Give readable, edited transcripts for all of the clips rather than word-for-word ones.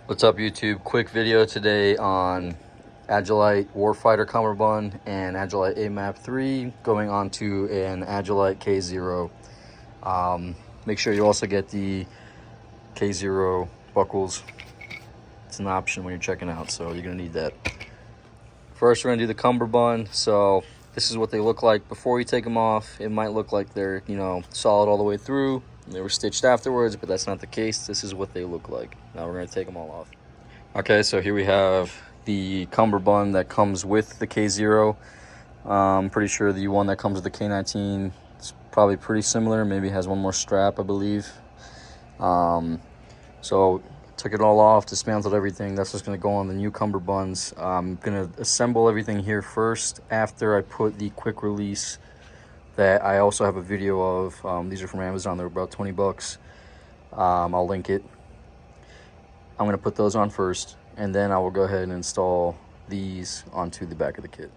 What's up, YouTube? Quick video today on Agilite Warfighter Cumberbund and Agilite AMAP III going on to an Agilite K-Zero. Make sure you also get the K-Zero buckles. It's an option when you're checking out, so you're gonna need that. First, we're gonna do the Cumberbund. So this is what they look like before you take them off. It might look like they're, solid all the way through. They were stitched afterwards, but that's not the case. This is what they look like. Now we're going to take them all off. Okay, so here we have the Cumberbund that comes with the K-Zero. I'm pretty sure the one that comes with the K-19 is probably pretty similar. Maybe has one more strap, I believe. So took it all off, dismantled everything. That's what's going to go on the new Cumberbunds. I'm going to assemble everything here first after I put the quick release that I also have a video of. These are from Amazon. They're about 20 bucks. I'll link it. I'm going to put those on first, and then I will go ahead and install these onto the back of the kit.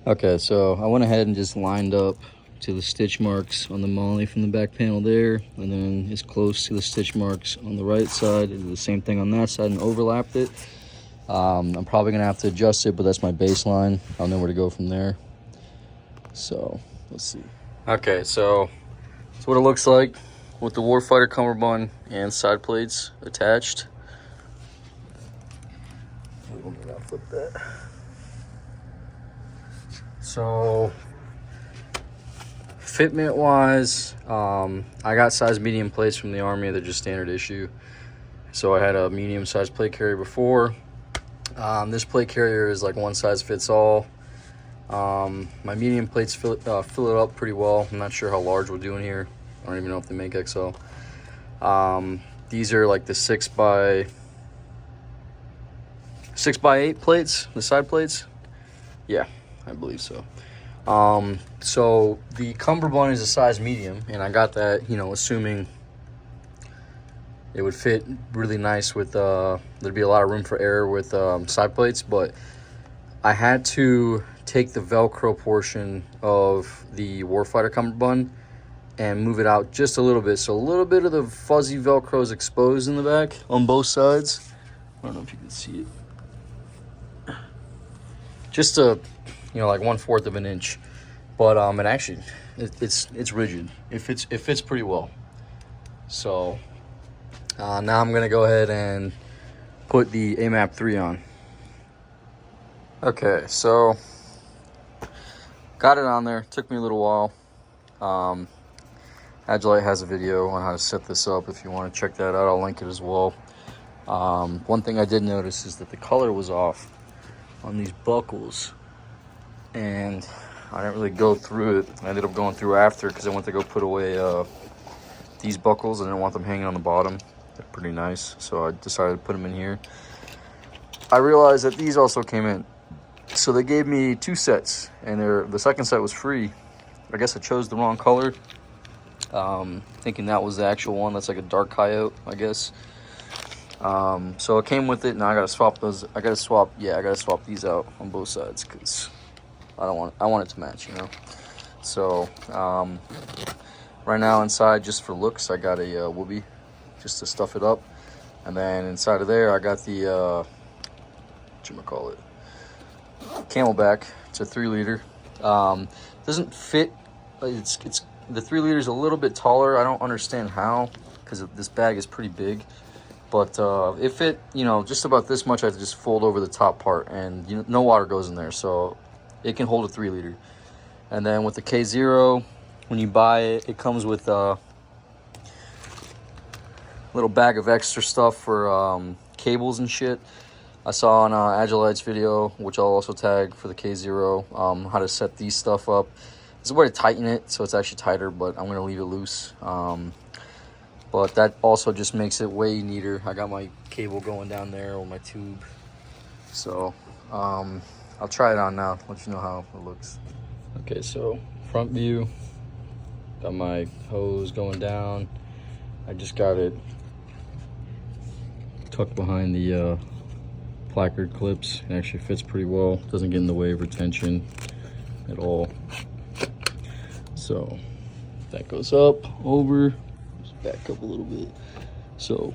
Okay, so I went ahead and just lined up to the stitch marks on the molly from the back panel there, and then as close to the stitch marks on the right side. I did the same thing on that side and overlapped it. I'm probably going to have to adjust it, but that's my baseline. I'll know where to go from there. So let's see. Okay, so that's what it looks like with the Warfighter Cumberbund and side plates attached. Flip that. So fitment wise, I got size medium plates from the Army. They're just standard issue. So I had a medium size plate carrier before. This plate carrier is like one size fits all. My medium plates fill it up pretty well. I'm not sure how large we're doing here. I don't even know if they make XL. These are like the 6x8 plates, the side plates. Yeah, I believe so. So the Cumberbund is a size medium, and I got that, assuming it would fit really nice with, there'd be a lot of room for error with side plates, but I had to take the Velcro portion of the Warfighter Cumberbund and move it out just a little bit. So a little bit of the fuzzy Velcro is exposed in the back on both sides. I don't know if you can see it. Just like 1/4 of an inch. But it actually, it's rigid. It fits pretty well. So now I'm gonna go ahead and put the AMAP III on. Okay, so got it on there. Took me a little while. Agilite has a video on how to set this up. If you want to check that out, I'll link it as well. One thing I did notice is that the color was off on these buckles, and I didn't really go through it. I ended up going through after because I went to go put away these buckles. I didn't want them hanging on the bottom. They're pretty nice, so I decided to put them in here. I realized that these also came in. So they gave me 2 sets, and the second set was free. I guess I chose the wrong color, thinking that was the actual one. That's like a dark coyote, I guess. So it came with it. Now I gotta swap those. I gotta swap these out on both sides because I want it to match, So right now inside, just for looks, I got a whoopee just to stuff it up, and then inside of there I got the Camelback. It's a 3 liter. Doesn't fit. It's the 3 liters a little bit taller. I don't understand how, because this bag is pretty big. But it fit, just about this much. I have to just fold over the top part, and no water goes in there, so it can hold a 3 liter. And then with the K-Zero, when you buy it, it comes with a little bag of extra stuff for cables and shit. I saw on Agilite's video, which I'll also tag for the K-Zero, how to set these stuff up. There's a way to tighten it so it's actually tighter, but I'm going to leave it loose. But that also just makes it way neater. I got my cable going down there with my tube. So I'll try it on now, let you know how it looks. Okay, so front view. Got my hose going down. I just got it tucked behind the placard clips. It actually fits pretty well. Doesn't get in the way of retention at all. So that goes up, over, just back up a little bit. So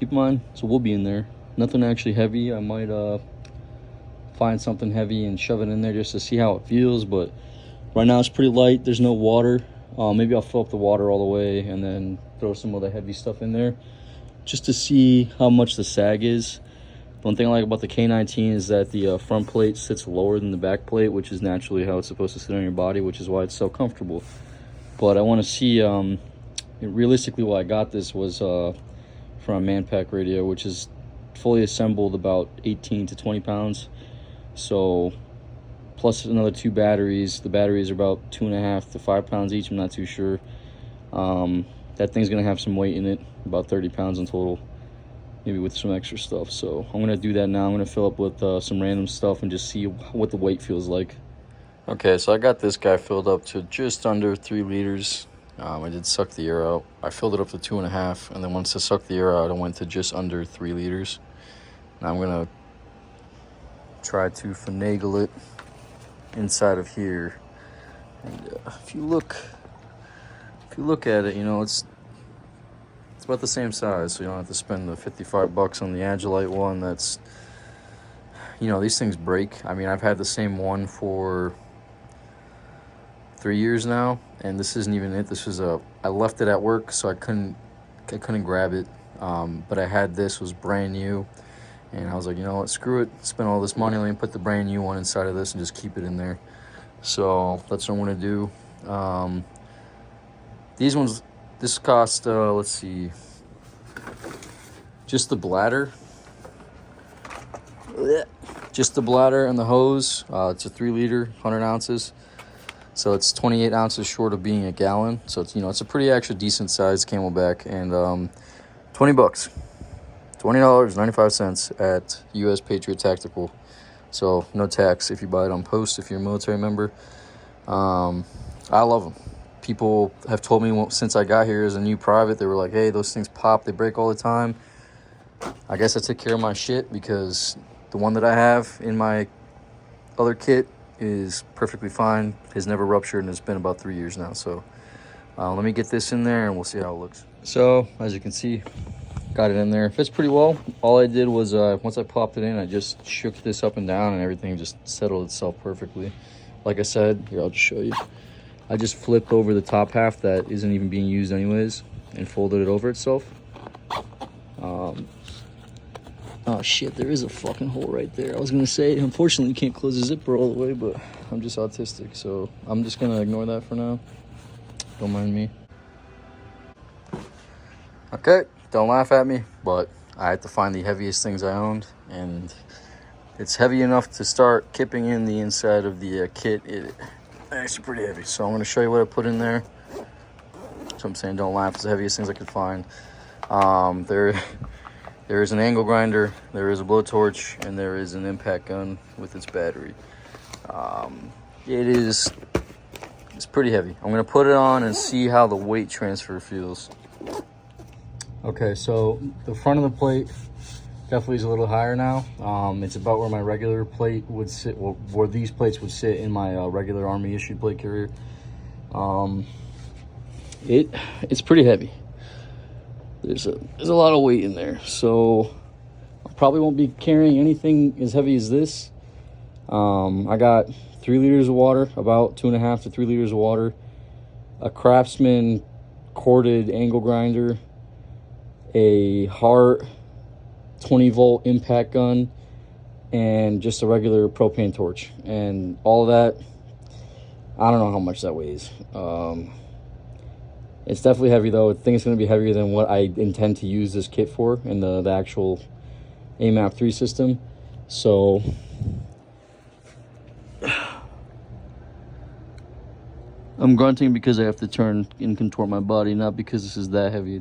keep in mind, so we'll be in there. Nothing actually heavy. I might find something heavy and shove it in there just to see how it feels, but right now it's pretty light. There's no water. Maybe I'll fill up the water all the way and then throw some of the heavy stuff in there just to see how much the sag is. One thing I like about the K-19 is that the front plate sits lower than the back plate, which is naturally how it's supposed to sit on your body, which is why it's so comfortable. But I want to see, realistically why I got this was from a Manpack radio, which is fully assembled about 18 to 20 pounds. So plus another 2 batteries. The batteries are about 2.5 to 5 pounds each. I'm not too sure. That thing's gonna have some weight in it, about 30 pounds in total, maybe with some extra stuff. So I'm gonna do that now. I'm gonna fill up with some random stuff and just see what the weight feels like. Okay, so I got this guy filled up to just under 3 liters. I did suck the air out. I filled it up to 2.5, and then once I sucked the air out, I went to just under 3 liters. Now I'm gonna try to finagle it inside of here, and if you look at it, you know, it's about the same size, so you don't have to spend the 55 bucks on the Agilite one. That's, you know, these things break. I mean, I've had the same one for 3 years now, and this isn't even it. This was I left it at work, so I couldn't grab it, but I had this, was brand new. And I was like, you know what, screw it, spend all this money, let me put the brand new one inside of this and just keep it in there. So that's what I'm gonna do. These ones, this cost, let's see, just the bladder. Just the bladder and the hose. It's a 3 liter, 100 ounces. So it's 28 ounces short of being a gallon. So it's, you know, it's a pretty actually decent sized Camelback, and 20 bucks. $20.95 at US Patriot Tactical. So no tax if you buy it on post, if you're a military member. I love them. People have told me since I got here as a new private, they were like, hey, those things pop, they break all the time. I guess I took care of my shit, because the one that I have in my other kit is perfectly fine, has never ruptured, and it's been about 3 years now. So let me get this in there and we'll see how it looks. So as you can see, got it in there. It fits pretty well. All I did was once I popped it in, I just shook this up and down, and everything just settled itself perfectly. Like I said, here, I'll just show you. I just flipped over the top half that isn't even being used anyways and folded it over itself. Oh shit, there is a fucking hole right there. I was gonna say, unfortunately you can't close the zipper all the way, but I'm just autistic, so I'm just gonna ignore that for now. Don't mind me. Okay, don't laugh at me, but I had to find the heaviest things I owned, and it's heavy enough to start kipping in the inside of the kit. It's actually pretty heavy, so I'm going to show you what I put in there. So I'm saying don't laugh, it's the heaviest things I could find. There is an angle grinder, there is a blowtorch, and there is an impact gun with its battery. It's pretty heavy. I'm going to put it on and see how the weight transfer feels. Okay, so the front of the plate definitely is a little higher now. It's about where my regular plate would sit, well, where these plates would sit in my regular Army issued plate carrier. It's pretty heavy. There's a lot of weight in there, so I probably won't be carrying anything as heavy as this. I got 3 liters of water, about 2.5 to 3 liters of water, a Craftsman corded angle grinder, a Hart 20-volt impact gun, and just a regular propane torch. And all of that, I don't know how much that weighs. It's definitely heavy, though. I think it's going to be heavier than what I intend to use this kit for in the actual AMAP III system. So I'm grunting because I have to turn and contort my body, not because this is that heavy.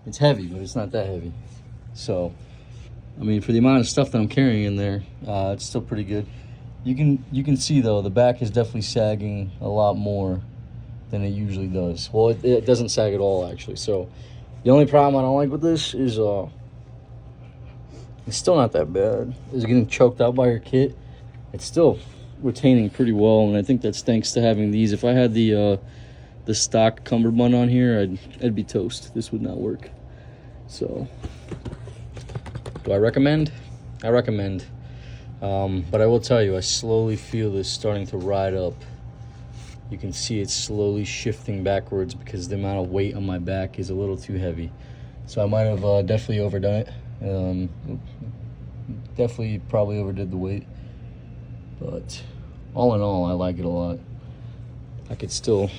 It's heavy, but it's not that heavy. So, I mean, for the amount of stuff that I'm carrying in there, it's still pretty good. You can see, though, the back is definitely sagging a lot more than it usually does. Well, it doesn't sag at all, actually. So, the only problem I don't like with this is it's still not that bad. It's getting choked out by your kit. It's still retaining pretty well, and I think that's thanks to having these. If I had the stock Cumberbund on here, I'd be toast. This would not work. So, do I recommend? I recommend. But I will tell you, I slowly feel this starting to ride up. You can see it slowly shifting backwards because the amount of weight on my back is a little too heavy. So I might have definitely overdone it. Definitely probably overdid the weight. But all in all, I like it a lot. I could still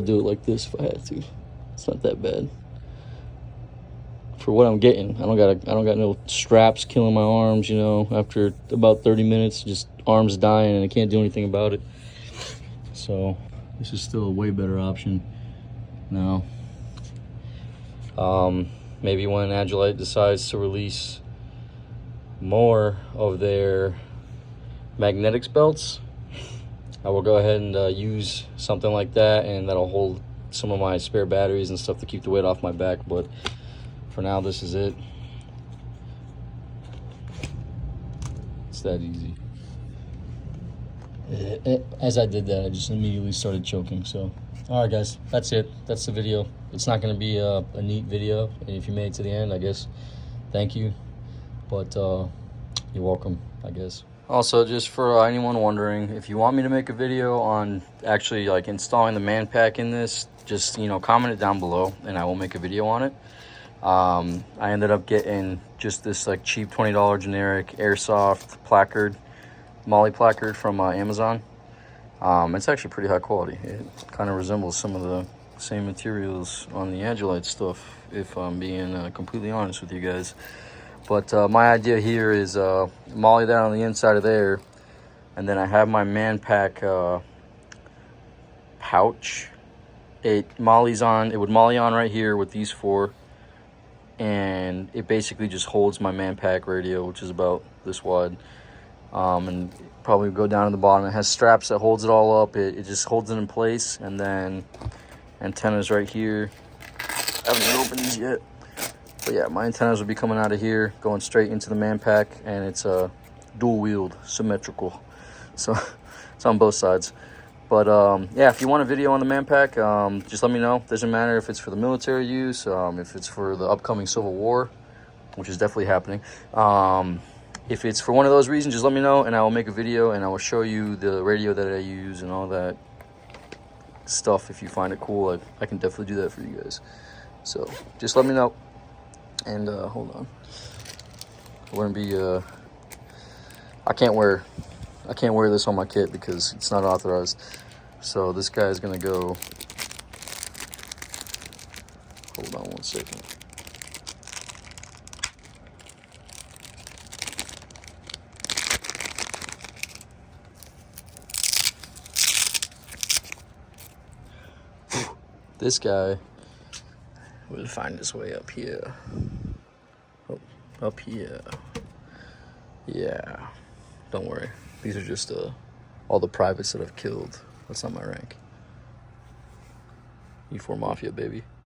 do it like this if I had to. It's not that bad. For what I'm getting, I don't got no straps killing my arms, you know. After about 30 minutes, just arms dying and I can't do anything about it. So this is still a way better option now. Maybe when Agilite decides to release more of their magnetics belts, I will go ahead and use something like that, and that'll hold some of my spare batteries and stuff to keep the weight off my back. But for now, this is it. It's that easy. As I did that, I just immediately started choking. So, all right, guys, that's it. That's the video. It's not going to be a neat video. And if you made it to the end, I guess, thank you. But you're welcome, I guess. Also, just for anyone wondering, if you want me to make a video on actually like installing the man pack in this, just, you know, comment it down below and I will make a video on it. I ended up getting just this like cheap $20 generic airsoft placard, Molly placard from Amazon. It's actually pretty high quality. It kind of resembles some of the same materials on the Agilite stuff, if I'm being completely honest with you guys. But my idea here is molly that on the inside of there, and then I have my man pack pouch. It would molly on right here with these four, and it basically just holds my man pack radio, which is about this wide, and probably go down to the bottom. It has straps that holds it all up. It just holds it in place, and then antennas right here. I haven't even opened these yet, but yeah, my antennas will be coming out of here, going straight into the man pack, and it's dual wheeled, symmetrical, so it's on both sides. But yeah, if you want a video on the man pack, just let me know. Doesn't matter if it's for the military use, if it's for the upcoming Civil War, which is definitely happening. If it's for one of those reasons, just let me know, and I will make a video, and I will show you the radio that I use and all that stuff. If you find it cool, I can definitely do that for you guys. So just let me know. And hold on, I wouldn't be I can't wear this on my kit because it's not authorized. So this guy is gonna go, hold on one second. This guy will find his way up here. Oh, up here. Yeah, don't worry. These are just all the privates that I've killed. That's not my rank. E4 Mafia, baby.